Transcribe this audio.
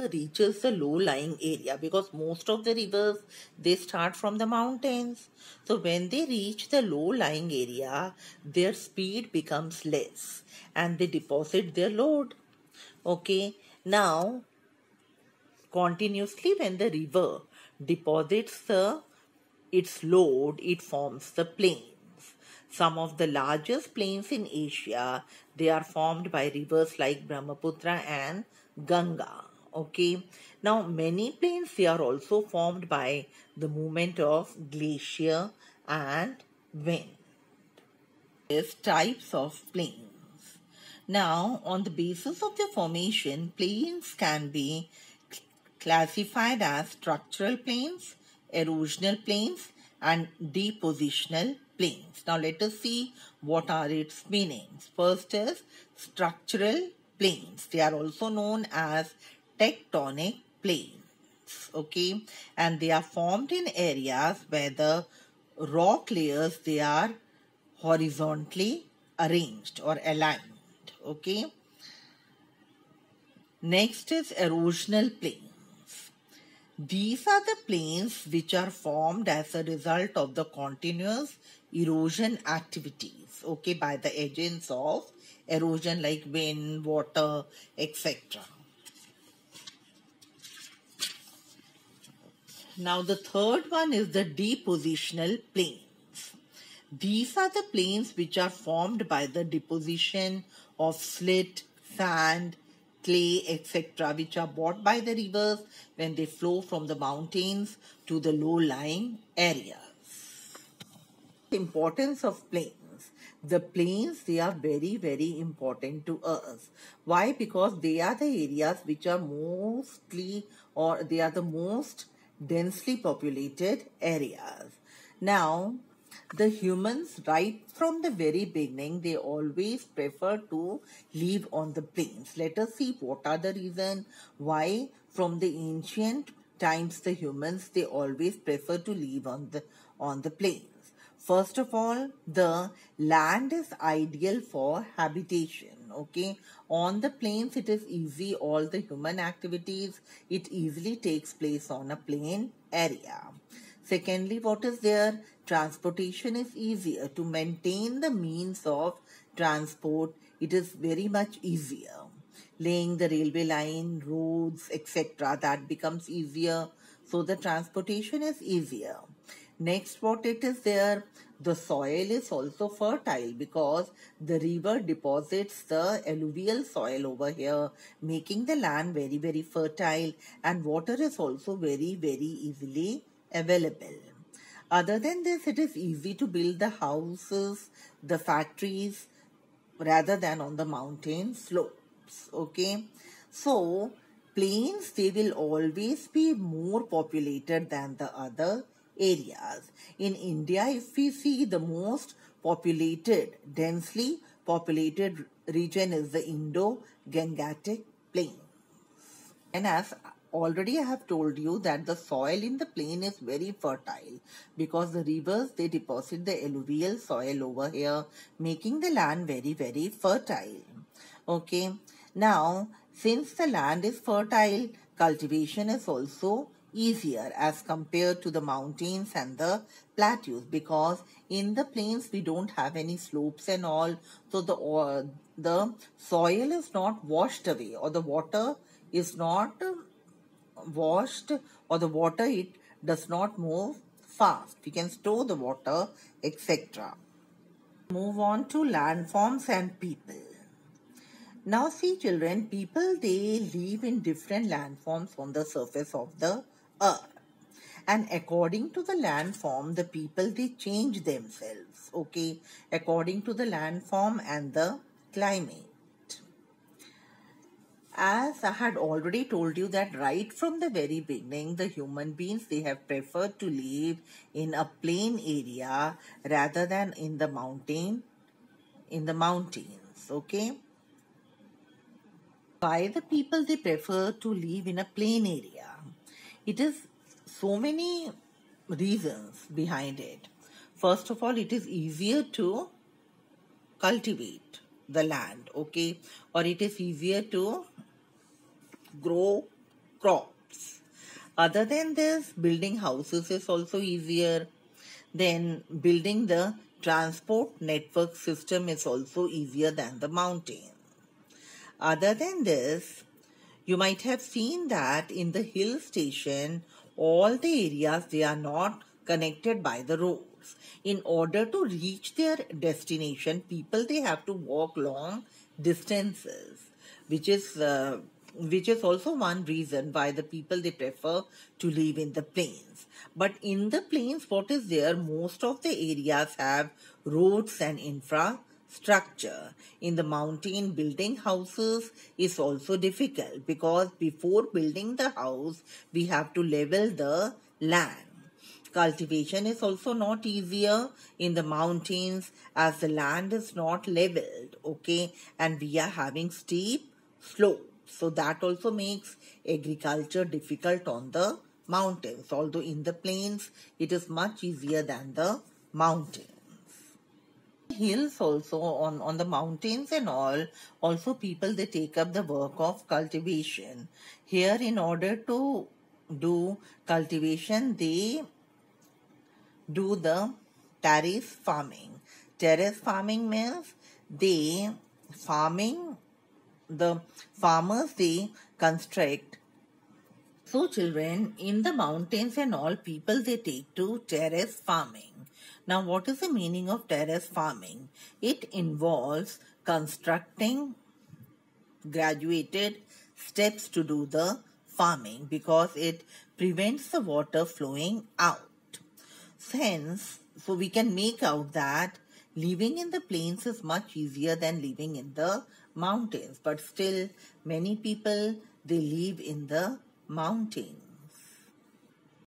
river reaches the low-lying area, because most of the rivers, they start from the mountains. So when they reach the low-lying area, their speed becomes less and they deposit their load. Okay, now continuously when the river deposits its load, it forms the plains. Some of the largest plains in Asia, they are formed by rivers like Brahmaputra and Ganga. Okay. Now, many plains, they are also formed by the movement of glacier and wind. There's types of plains. Now, on the basis of their formation, plains can be classified as structural plains, erosional plains, and depositional plains. Now let us see what are its meanings. First is structural plains. They are also known as tectonic plains. Okay, and they are formed in areas where the rock layers, they are horizontally arranged or aligned. Okay. Next is erosional plains. These are the plains which are formed as a result of the continuous erosion activities, okay, by the agents of erosion like wind, water, etc. Now the third one is the depositional plains. These are the plains which are formed by the deposition of slit, sand, clay, etc., which are brought by the rivers when they flow from the mountains to the low-lying areas. The importance of plains. The plains, they are very, very important to us. Why? Because they are the areas which are mostly, or they are the most densely populated areas. Now, the humans, right from the very beginning, they always prefer to live on the plains. Let us see what are the reasons why from the ancient times the humans, they always prefer to live on the plains. First of all, the land is ideal for habitation. Okay, on the plains it is easy, all the human activities, it easily takes place on a plain area. Secondly, what is there? Transportation is easier. To maintain the means of transport, it is very much easier. Laying the railway line, roads, etc., that becomes easier. So the transportation is easier. Next, what it is there? The soil is also fertile because the river deposits the alluvial soil over here, making the land very, very fertile, and water is also very, very easily available. Other than this, it is easy to build the houses, the factories, rather than on the mountain slopes. Okay, so plains, they will always be more populated than the other areas. In India, if we see, the most populated, densely populated region is the Indo-Gangetic Plain. And as already I have told you that the soil in the plain is very fertile because the rivers, they deposit the alluvial soil over here, making the land very, very fertile. Okay. Now, since the land is fertile, cultivation is also easier as compared to the mountains and the plateaus, because in the plains we don't have any slopes and all, so the soil is not washed away, or the water is not washed, or the water, it does not move fast. We can store the water, etc. Move on to landforms and people. Now see children, people, they live in different landforms on the surface of the earth. And according to the landform, the people, they change themselves, okay, according to the landform and the climate. As I had already told you that right from the very beginning, the human beings, they have preferred to live in a plain area rather than in the mountains, okay. Why the people, they prefer to live in a plain area? It is so many reasons behind it. First of all, it is easier to cultivate the land, okay, or it is easier to grow crops. Other than this, building houses is also easier. Then building the transport network system is also easier than the mountain. Other than this, you might have seen that in the hill station, all the areas, they are not connected by the roads. In order to reach their destination, people, they have to walk long distances, which is also one reason why the people, they prefer to live in the plains. But in the plains, what is there? Most of the areas have roads and infrastructure. In the mountain, building houses is also difficult because before building the house, we have to level the land. Cultivation is also not easier in the mountains as the land is not leveled, okay, and we are having steep slopes. So that also makes agriculture difficult on the mountains, although in the plains it is much easier than the mountains. Hills also, on the mountains and all, also people, they take up the work of cultivation. Here, in order to do cultivation, they do the terrace farming. Terrace farming means they farming the farmers, they construct. So children, in the mountains and all, people, they take to terrace farming. Now what is the meaning of terrace farming? It involves constructing graduated steps to do the farming because it prevents the water flowing out. Hence, so we can make out that living in the plains is much easier than living in the mountains. But still, many people, they live in the mountains.